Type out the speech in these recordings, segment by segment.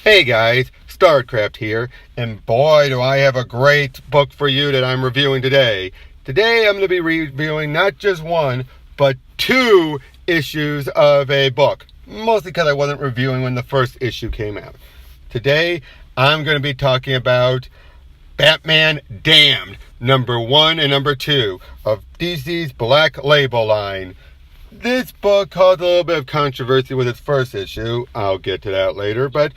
Hey guys, StarCraft here, and boy do I have a great book for you that I'm reviewing today. Today I'm going to be reviewing not just one, but two issues of a book. Mostly because I wasn't reviewing when the first issue came out. Today I'm going to be talking about Batman Damned, number 1 and number 2 of DC's Black Label line. This book caused a little bit of controversy with its first issue. I'll get to that later, but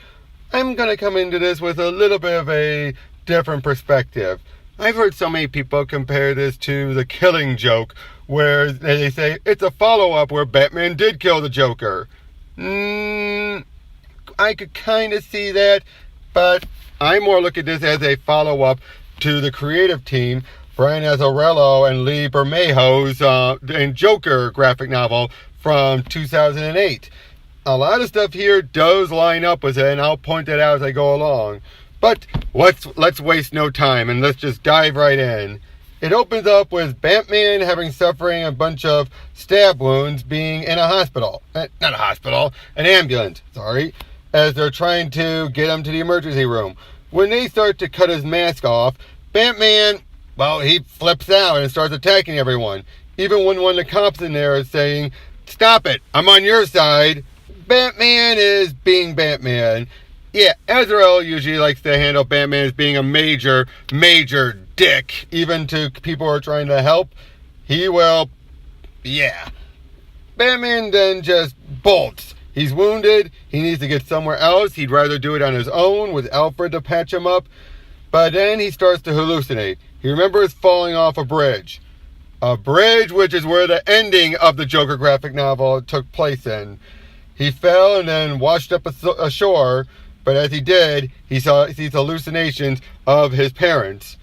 I'm going to come into this with a little bit of a different perspective. I've heard so many people compare this to The Killing Joke, where they say it's a follow-up where Batman did kill the Joker. I could kind of see that, but I more look at this as a follow-up to the creative team, Brian Azzarello and Lee Bermajo's Joker graphic novel from 2008. A lot of stuff here does line up with it, and I'll point that out as I go along. But let's waste no time, and let's just dive right in. It opens up with Batman suffering a bunch of stab wounds, being in a hospital. Not a hospital, an ambulance, as they're trying to get him to the emergency room. When they start to cut his mask off, Batman, he flips out and starts attacking everyone. Even when one of the cops in there is saying, "Stop it, I'm on your side," Batman is being Batman. Yeah, Azzarello usually likes to handle Batman as being a major dick, even to people who are trying to help. Batman then just bolts. He's wounded. He needs to get somewhere else. He'd rather do it on his own with Alfred to patch him up. But then he starts to hallucinate. He remembers falling off a bridge. A bridge which is where the ending of the Joker graphic novel took place in. He fell and then washed up ashore, but as he did, he sees hallucinations of his parents.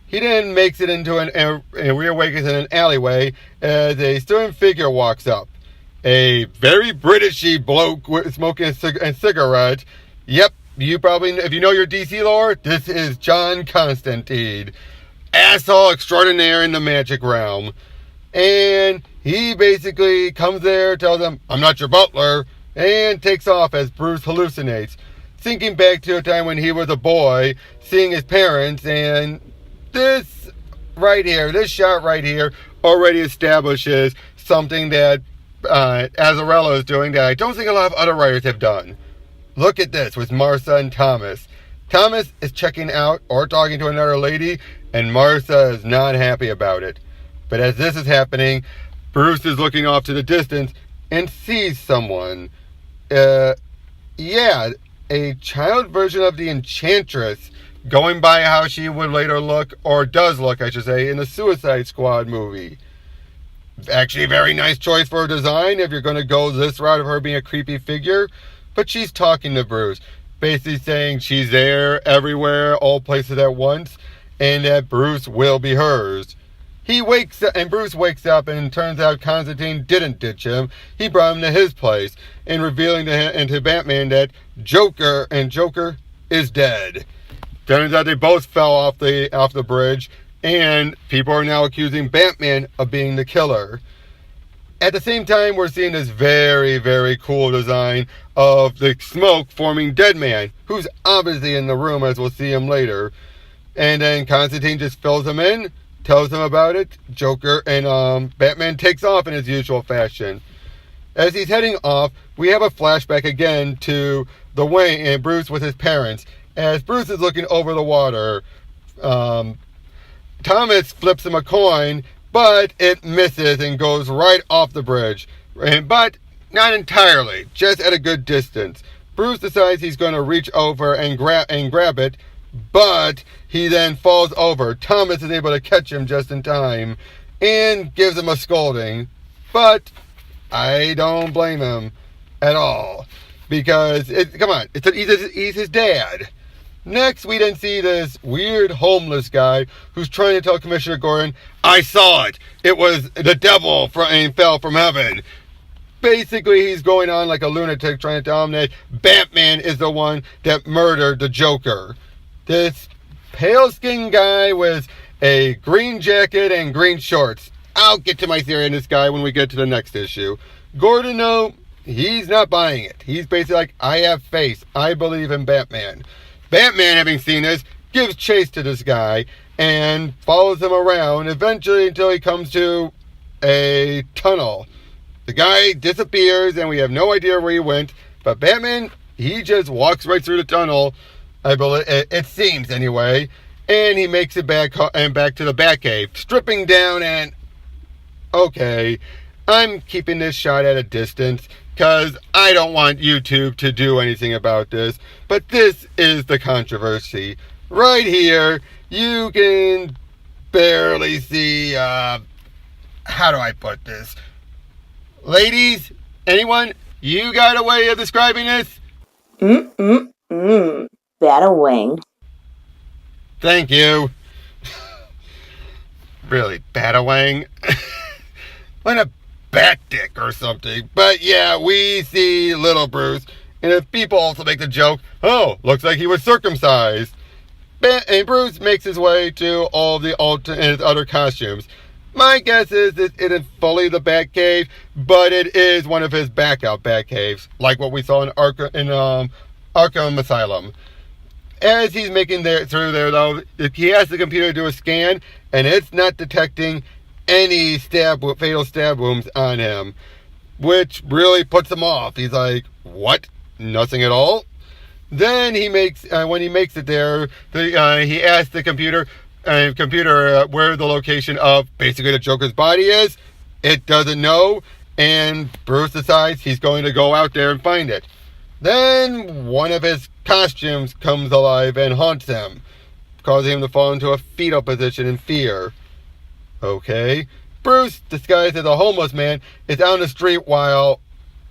He then makes it into and reawakens in an alleyway as a certain figure walks up. A very Britishy bloke smoking a cigarette. Yep, you probably, if you know your DC lore, this is John Constantine. Asshole extraordinaire in the magic realm. And he basically comes there, tells him, "I'm not your butler," and takes off as Bruce hallucinates, thinking back to a time when he was a boy, seeing his parents, and this shot right here, already establishes something that Azzarello is doing that I don't think a lot of other writers have done. Look at this with Martha and Thomas. Thomas is checking out or talking to another lady, and Martha is not happy about it. But as this is happening, Bruce is looking off to the distance and sees someone. A child version of the Enchantress, going by how she would later look, or does look, I should say, in the Suicide Squad movie. Actually, a very nice choice for a design if you're going to go this route of her being a creepy figure. But she's talking to Bruce, basically saying she's there, everywhere, all places at once, and that Bruce will be hers. Bruce wakes up, and it turns out Constantine didn't ditch him. He brought him to his place, and revealing to him and to Batman that Joker is dead. Turns out they both fell off the bridge, and people are now accusing Batman of being the killer. At the same time, we're seeing this very, very cool design of the smoke forming Deadman, who's obviously in the room, as we'll see him later. And then Constantine just fills him in, tells him about it. Joker and Batman takes off in his usual fashion. As he's heading off, we have a flashback again to the Wayne and Bruce with his parents. As Bruce is looking over the water, Thomas flips him a coin, but it misses and goes right off the bridge. But not entirely, just at a good distance. Bruce decides he's going to reach over and grab it, but he then falls over. Thomas is able to catch him just in time and gives him a scolding. But I don't blame him at all, because he's his dad. Next, we then see this weird homeless guy who's trying to tell Commissioner Gordon, "I saw it. It was the devil and fell from heaven." Basically, he's going on like a lunatic, trying to tell him that Batman is the one that murdered the Joker. This pale-skinned guy with a green jacket and green shorts. I'll get to my theory on this guy when we get to the next issue. Gordon, though, he's not buying it. He's basically like, I have faith. I believe in Batman. Batman, having seen this, gives chase to this guy and follows him around eventually until he comes to a tunnel. The guy disappears and we have no idea where he went, but Batman, he just walks right through the tunnel, I believe, it seems anyway, and he makes it back to the Batcave, stripping down. And okay, I'm keeping this shot at a distance because I don't want YouTube to do anything about this, but this is the controversy. Right here, you can barely see, how do I put this? Ladies, anyone, you got a way of describing this? Batawang. Thank you. Really, Batawang? Like a bat dick or something. But yeah, we see little Bruce, and if people also make the joke, oh, looks like he was circumcised. And Bruce makes his way to all the other costumes. My guess is this isn't fully the Batcave, but it is one of his backup Batcaves, like what we saw in Arkham Asylum. As he's making through there, though, he has the computer do a scan, and it's not detecting any fatal stab wounds on him, which really puts him off. He's like, what? Nothing at all? Then when he makes it there, he asks the computer where the location of basically the Joker's body is. It doesn't know, and Bruce decides he's going to go out there and find it. Then one of his costumes comes alive and haunts him, causing him to fall into a fetal position in fear. Okay, Bruce, disguised as a homeless man, is out on the street while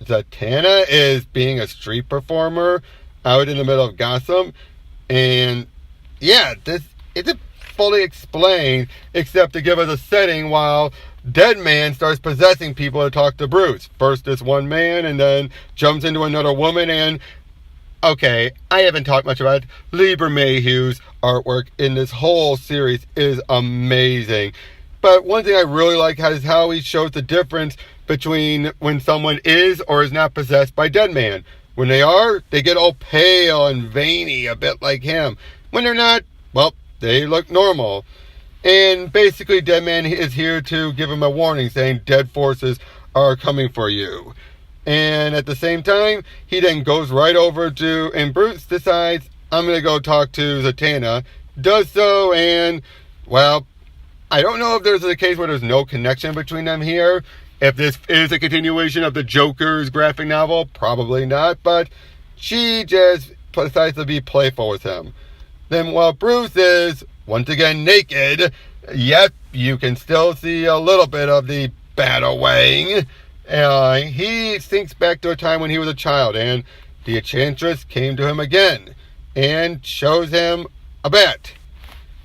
Zatanna is being a street performer out in the middle of Gotham. And yeah, this isn't fully explained except to give us a setting while Deadman starts possessing people to talk to Bruce. First this one man, and then jumps into another woman. And okay, I haven't talked much about it. Lee Bermajo's artwork in this whole series is amazing. But one thing I really like is how he shows the difference between when someone is or is not possessed by Deadman. When they are, they get all pale and veiny, a bit like him. When they're not, well, they look normal. And basically, Deadman is here to give him a warning, saying dead forces are coming for you. And at the same time, he then goes right over to, and Bruce decides, I'm going to go talk to Zatanna. Does so, and, well, I don't know if there's a case where there's no connection between them here. If this is a continuation of the Joker's graphic novel, probably not, but she just decides to be playful with him. Then while Bruce is, once again, naked, yet you can still see a little bit of the Batawang. He thinks back to a time when he was a child, and the Enchantress came to him again, and shows him a bat,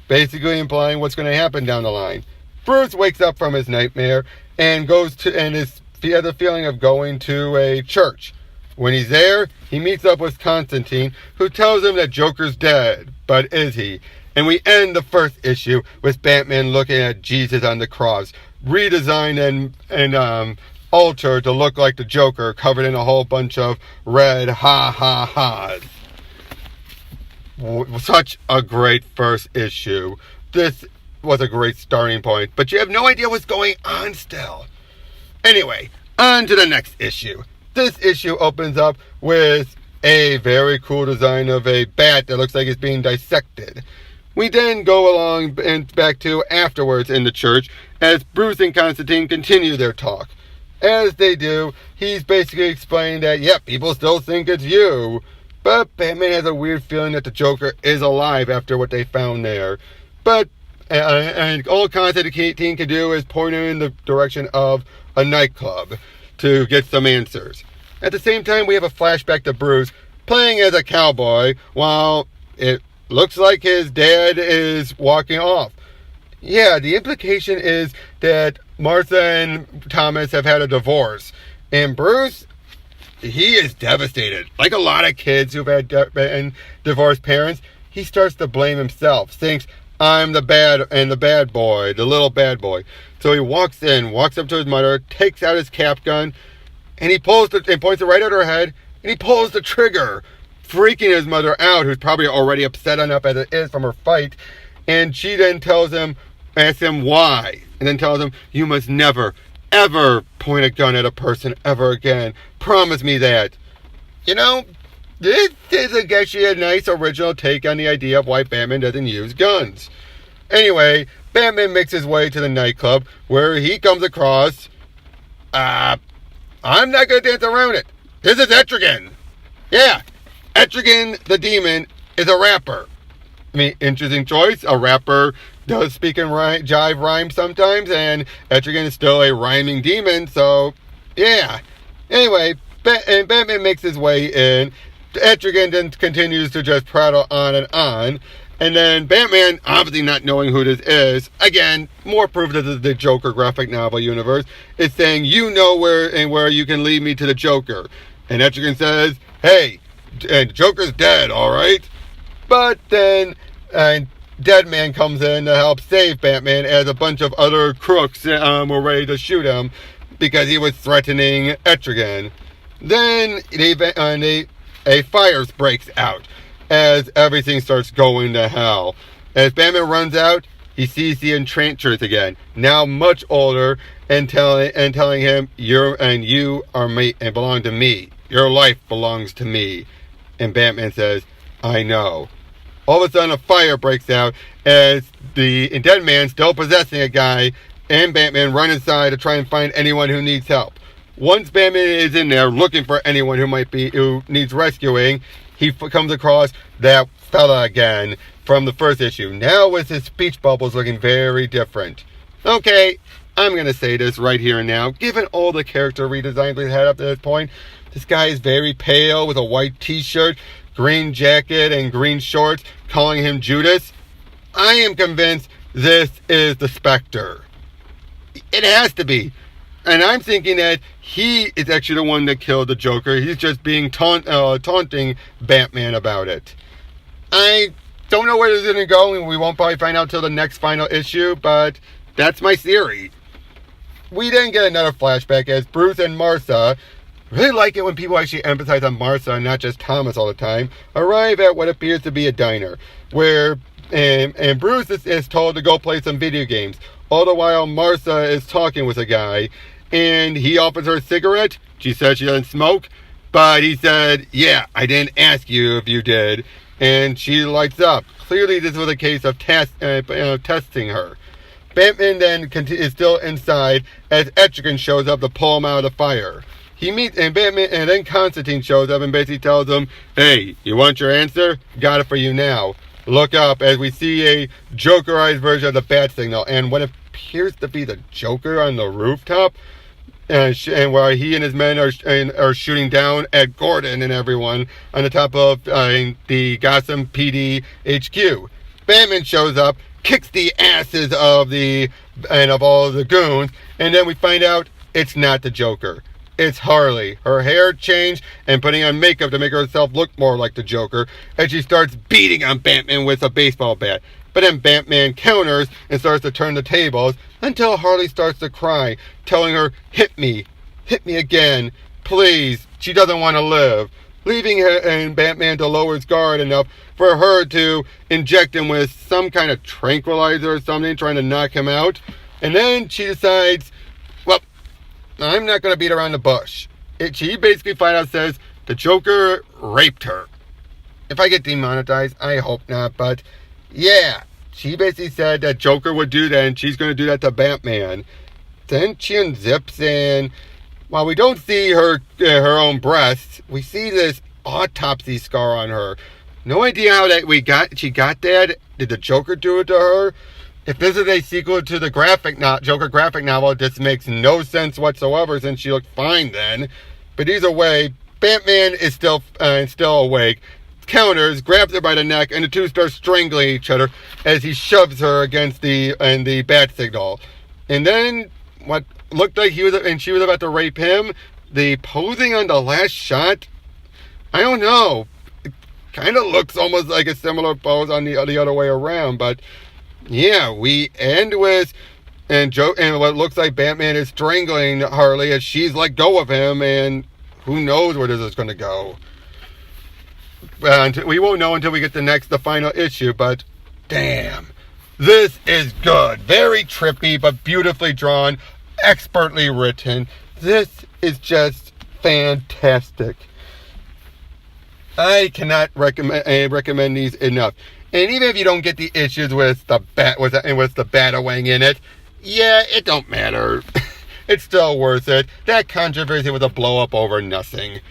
basically implying what's going to happen down the line. Bruce wakes up from his nightmare and has the feeling of going to a church. When he's there, he meets up with Constantine, who tells him that Joker's dead, but is he? And we end the first issue with Batman looking at Jesus on the cross, redesigned and altered to look like the Joker, covered in a whole bunch of red ha-ha-ha's. Such a great first issue. This was a great starting point, but you have no idea what's going on still. Anyway, on to the next issue. This issue opens up with a very cool design of a bat that looks like it's being dissected. We then go along and back to afterwards in the church as Bruce and Constantine continue their talk. As they do, he's basically explaining that, yep, people still think it's you. But Batman has a weird feeling that the Joker is alive after what they found there. But and all Constantine can do is point him in the direction of a nightclub to get some answers. At the same time, we have a flashback to Bruce playing as a cowboy while it looks like his dad is walking off. Yeah, the implication is that Martha and Thomas have had a divorce. And Bruce, he is devastated. Like a lot of kids who've had divorced parents, he starts to blame himself. Thinks, I'm the bad boy, the little bad boy. So he walks up to his mother, takes out his cap gun, and he points it right at her head, and he pulls the trigger, freaking his mother out, who's probably already upset enough as it is from her fight. And she then asks him why, and then tells him, you must never, ever point a gun at a person ever again. Promise me that. You know, this is actually a nice original take on the idea of why Batman doesn't use guns. Anyway, Batman makes his way to the nightclub where he comes across, I'm not going to dance around it. This is Etrigan. Yeah, Etrigan the Demon is a rapper. I mean, interesting choice. A rapper does speak in jive rhyme sometimes, and Etrigan is still a rhyming demon, so, yeah. Anyway, Batman makes his way in. Etrigan then continues to just prattle on, and then Batman, obviously not knowing who this is, again, more proof that this is the Joker graphic novel universe, is saying, you know where you can lead me to the Joker. And Etrigan says, hey, and Joker's dead, alright? But then Dead Man comes in to help save Batman, as a bunch of other crooks were ready to shoot him because he was threatening Etrigan. Then a fire breaks out as everything starts going to hell. As Batman runs out, he sees the Enchantress again, now much older, and telling him, you are me and belong to me. Your life belongs to me. And Batman says, I know. All of a sudden, a fire breaks out as the Dead Man, still possessing a guy, and Batman run inside to try and find anyone who needs help. Once Batman is in there looking for anyone who needs rescuing, he comes across that fella again from the first issue. Now with his speech bubbles looking very different. Okay, I'm going to say this right here and now. Given all the character redesigns we've had up to this point, this guy is very pale with a white t-shirt, green jacket, and green shorts, calling him Judas. I am convinced this is the Spectre. It has to be. And I'm thinking that he is actually the one that killed the Joker. He's just being taunting Batman about it. I don't know where this is going to go, and we won't probably find out till the next final issue, but that's my theory. We then get another flashback as Bruce and Martha, really like it when people actually emphasize on Martha and not just Thomas all the time, arrive at what appears to be a diner, where and Bruce is told to go play some video games. All the while, Martha is talking with a guy, and he offers her a cigarette. She says she doesn't smoke, but he said, yeah, I didn't ask you if you did. And she lights up. Clearly, this was a case of testing her. Batman then is still inside as Etrigan shows up to pull him out of the fire. He meets, and then Constantine shows up and basically tells him, hey, you want your answer? Got it for you now. Look up as we see a Jokerized version of the bat signal and what appears to be the Joker on the rooftop, and where he and his men are shooting down at Gordon and everyone on the top of the Gotham PD HQ. Batman shows up, kicks the asses of all of the goons, and then we find out it's not the Joker. It's Harley. Her hair changed and putting on makeup to make herself look more like the Joker, and she starts beating on Batman with a baseball bat. But then Batman counters and starts to turn the tables until Harley starts to cry, telling her, hit me again, please. She doesn't want to live, leaving her and Batman to lower his guard enough for her to inject him with some kind of tranquilizer or something, trying to knock him out. And then she decides, well, I'm not going to beat around the bush. She basically flat out says the Joker raped her. If I get demonetized, I hope not, but yeah, she basically said that Joker would do that and she's going to do that to Batman. Then she unzips, and while we don't see her own breasts, we see this autopsy scar on her. No idea how she got that. Did the Joker do it to her? If this is a sequel to the Joker graphic novel, this makes no sense whatsoever since she looked fine then. But either way, Batman is still awake, counters, grabs her by the neck, and the two start strangling each other as he shoves her against the bat signal. And then what looked like she was about to rape him, the posing on the last shot, I don't know. It kind of looks almost like a similar pose on the other way around, but yeah, we end with and what looks like Batman is strangling Harley as she's let go of him, and who knows where this is going to go. And we won't know until we get the final issue, but damn, this is good. Very trippy, but beautifully drawn, expertly written. This is just fantastic. I cannot recommend these enough. And even if you don't get the issues with the Batawang in it, yeah, it don't matter. It's still worth it. That controversy was a blow up over nothing.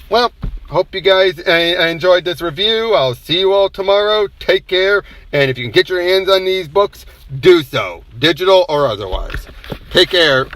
Well, hope you guys enjoyed this review. I'll see you all tomorrow. Take care. And if you can get your hands on these books, do so. Digital or otherwise. Take care.